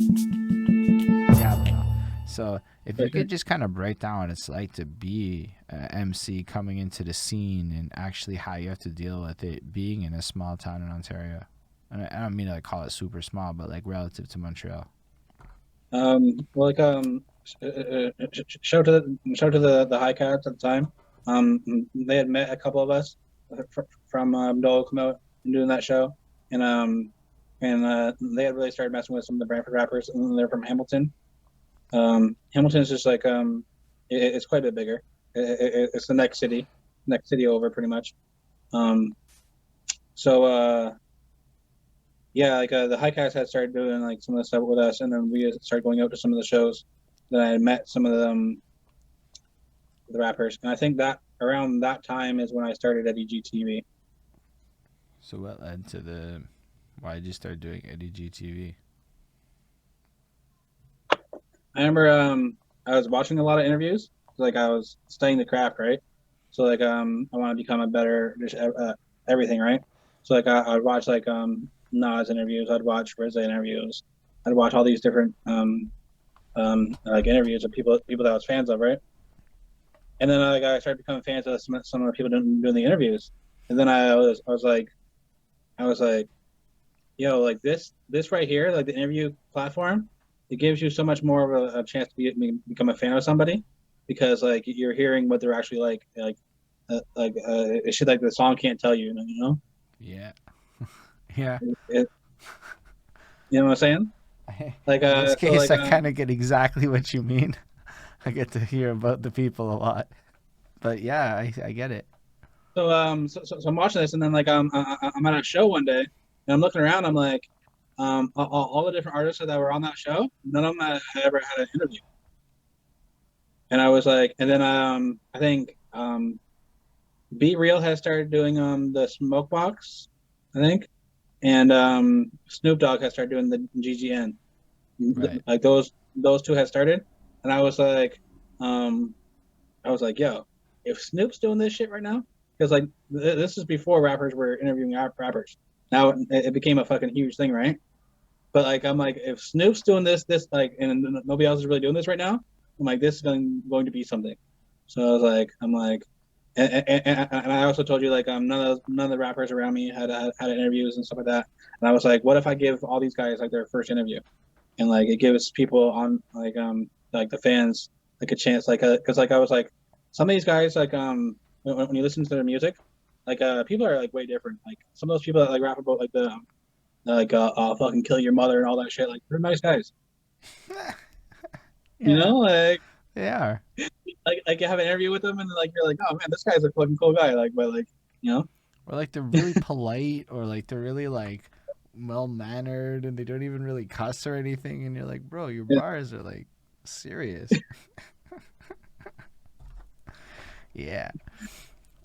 Yeah, bro. So if For you sure. could just kind of break down what it's like to be a MC coming into the scene and actually how you have to deal with it being in a small town in Ontario. I don't mean to like call it super small, but like relative to Montreal. Well, like show to the high cats at the time. Um, they had met a couple of us from Dole come out and doing that show, and they had really started messing with some of the Brantford rappers, and they're from Hamilton. Hamilton's just like it's quite a bit bigger. It's the next city over, pretty much. Um, so yeah, like the high cats had started doing like some of the stuff with us, and then we started going out to some of the shows. Then I met some of them, the rappers, and I think that around that time is when I started at EGTV. So what led to the why did you start doing Eddie GTV? I remember I was watching a lot of interviews, like I was studying the craft, right? So like I want to become a better just everything, right? So like I'd watch like Nas interviews, I'd watch RZA interviews, I'd watch all these different like interviews of people that I was fans of, right? And then like I started becoming fans of some of the people doing the interviews, and then I was like, yo, like this right here, like the interview platform, it gives you so much more of a chance to become a fan of somebody because like you're hearing what they're actually it's shit like the song can't tell you, you know, Yeah. Yeah. it, you know what I'm saying? Like In this so case, like I kind of get exactly what you mean. I get to hear about the people a lot. But yeah, I get it. so I'm watching this and then like I'm at a show one day and I'm looking around, I'm like all the different artists that were on that show, none of them had ever had an interview. And I was like, and then I think Be Real has started doing the Smoke Box, I think, and Snoop Dogg has started doing the GGN. Right. Like those two had started, and um, I was like, yo, if Snoop's doing this shit right now, because like this is before rappers were interviewing rappers. Now it became a fucking huge thing, right? But like I'm like, if Snoop's doing this like, and nobody else is really doing this right now, I'm like, this is going to be something. So I'm like, and I also told you like none of the rappers around me had interviews and stuff like that. And I was like, what if I give all these guys like their first interview, and like it gives people on like the fans like a chance, like because like I was like, some of these guys like when you listen to their music, like people are like way different. Like some of those people that like rap about like the like I'll fucking kill your mother and all that shit. Like they're nice guys, you Yeah, know. they are. Like you have an interview with them and like you're like, oh man, this guy's a fucking cool guy. Like, but like you know, Or like they're really polite, or like they're really like well mannered, and they don't even really cuss or anything. And you're like, bro, your yeah, bars are like serious. Yeah.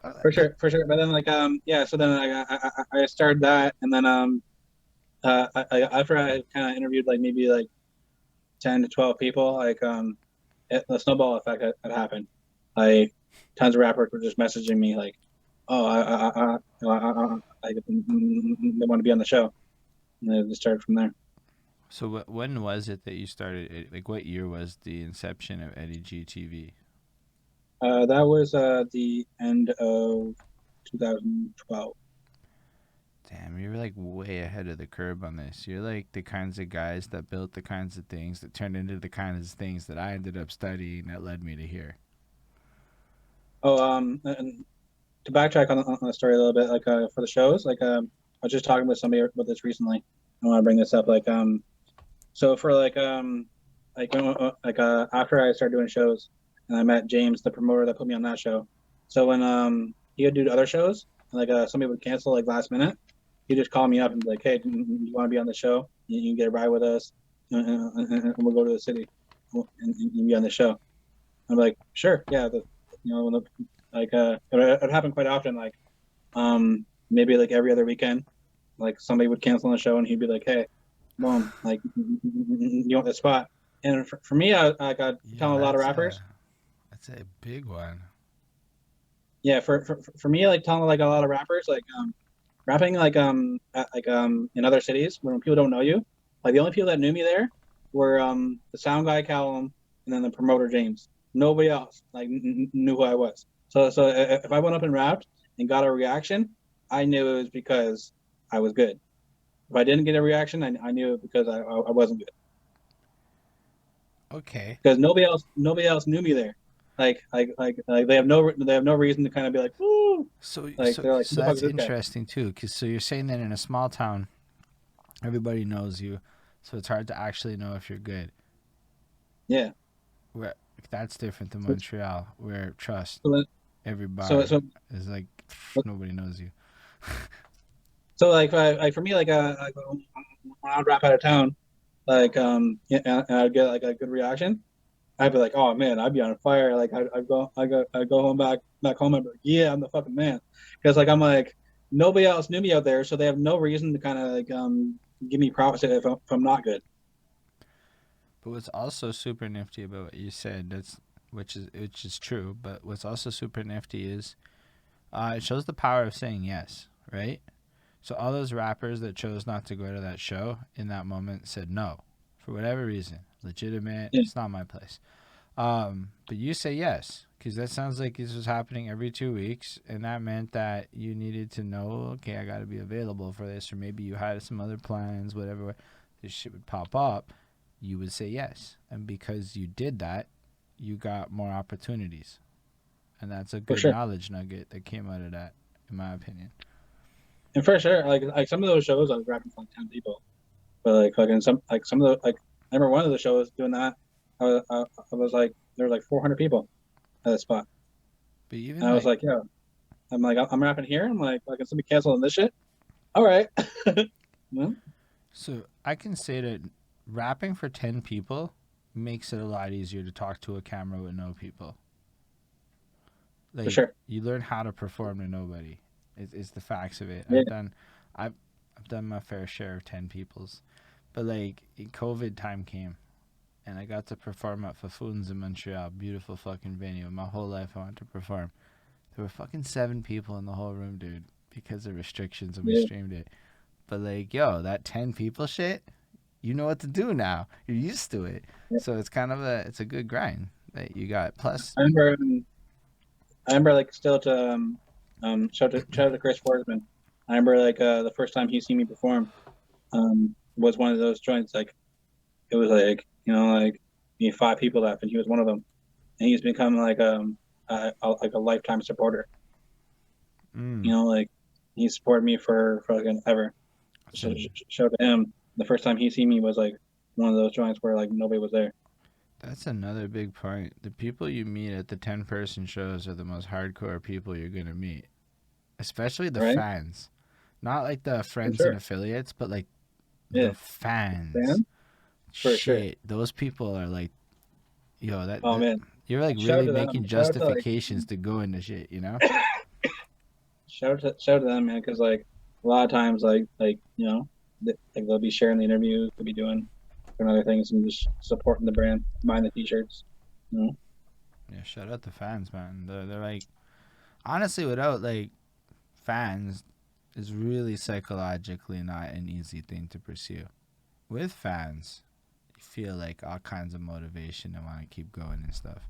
But for sure. But then like yeah, so then I started that and then after I kind of interviewed like maybe like 10 to 12 people, like the snowball effect had happened. Like tons of rappers were just messaging me like, oh, they want to be on the show, and they just started from there. so when was it that you started? Like, what year was the inception of Eddie G TV? That was the end of 2012. Damn, you're like way ahead of the curve on this. You're like the kinds of guys that built the kinds of things that turned into the kinds of things that I ended up studying that led me to here. Oh, and to backtrack on the story a little bit, like for the shows, like I was just talking with somebody about this recently. I want to bring this up, like so for after I started doing shows, and I met James, the promoter that put me on that show. So when he would do other shows, and, like somebody would cancel like last minute, he'd just call me up and be like, "Hey, do you want to be on the show? You can get a ride with us, and we'll go to the city, and you can be on the show." I'm like, "Sure, yeah." You know, like it happened quite often. Like maybe like every other weekend, like somebody would cancel on the show, and he'd be like, "Hey, boom, like you want the spot?" And for me, I got Yeah, telling a lot of rappers. that's a big one. Yeah, for me, like telling like a lot of rappers, like rapping like in other cities when people don't know you. Like the only people that knew me there were the sound guy Callum and then the promoter James. Nobody else like knew who I was. So if I went up and rapped and got a reaction, I knew it was because I was good. If I didn't get a reaction, I knew it because I wasn't good. Okay. Because nobody else knew me there. Like they have no reason to kind of be like, woo. So Like so they're like, who so the fuck that's is this guy? interesting too, because so you're saying that in a small town, everybody knows you, so it's hard to actually know if you're good. Yeah. Where that's different than So Montreal, where trust so every so bar so, is like nobody knows you. so like for me like when I would rap out of town, like yeah, and I'd get like a good reaction, I'd be like, oh man, I'd be on fire. Like I'd go home back home and be like, yeah, I'm the fucking man. Because like I'm like nobody else knew me out there, so they have no reason to kind of like give me props if I'm not good. But what's also super nifty about what you said, that's which is true, but what's also super nifty is it shows the power of saying yes, right? So all those rappers that chose not to go to that show in that moment said no, for whatever reason, legitimate. Yeah, It's not my place. But you say yes, because that sounds like this was happening every 2 weeks, and that meant that you needed to know, okay, I got to be available for this, or maybe you had some other plans, whatever. This shit would pop up, you would say yes, and because you did that, you got more opportunities, and that's a for good sure. knowledge nugget that came out of that, in my opinion. And for sure, like some of those shows, I was rapping for like 10 people, but like fucking some of the like I remember one of the shows doing that. I was like there were like 400 people at that spot, But and even I was like, like, yeah, I'm like I'm rapping here. I'm like, can somebody cancel this shit? All right. Well, so I can say that rapping for 10 people makes it a lot easier to talk to a camera with no people. for Like sure. you learn how to perform to nobody. It's the facts of it. Yeah, I've I've done my fair share of 10 peoples, but like COVID time came, and I got to perform at Fafoons in Montreal, beautiful fucking venue. My whole life I wanted to perform. There were fucking 7 people in the whole room, dude, because of restrictions, and we yeah, streamed it. But like, yo, that 10 people shit, you know what to do now. You're used to it, yeah. so it's a good grind that you got. Plus, I remember I remember like still to shout out to Chris Forsman. I remember like the first time he seen me perform was one of those joints. Like it was like like me 5 people left, and he was one of them. And he's become like like a lifetime supporter. mm, Like he supported me for like ever. that's So a shout out to him. The first time he seen me was like one of those joints where like nobody was there. That's another big point. The people you meet at the 10-person shows are the most hardcore people you're going to meet, especially the Right? fans. Not like the For friends and sure. affiliates, but like Yeah. the fans. Fan? For sure. Shit, those people are like, yo, Oh man. you're like Shout out really to them. making Shout out to like justifications to go into shit, you know? shout out to them, man, because like a lot of times like like they'll be sharing the interviews, they'll be doing other things and just supporting the brand, buying the t-shirts. You know? Yeah, shout out the fans, man. They're like, honestly, without like fans, is really psychologically not an easy thing to pursue. With fans, you feel like all kinds of motivation and want to keep going and stuff.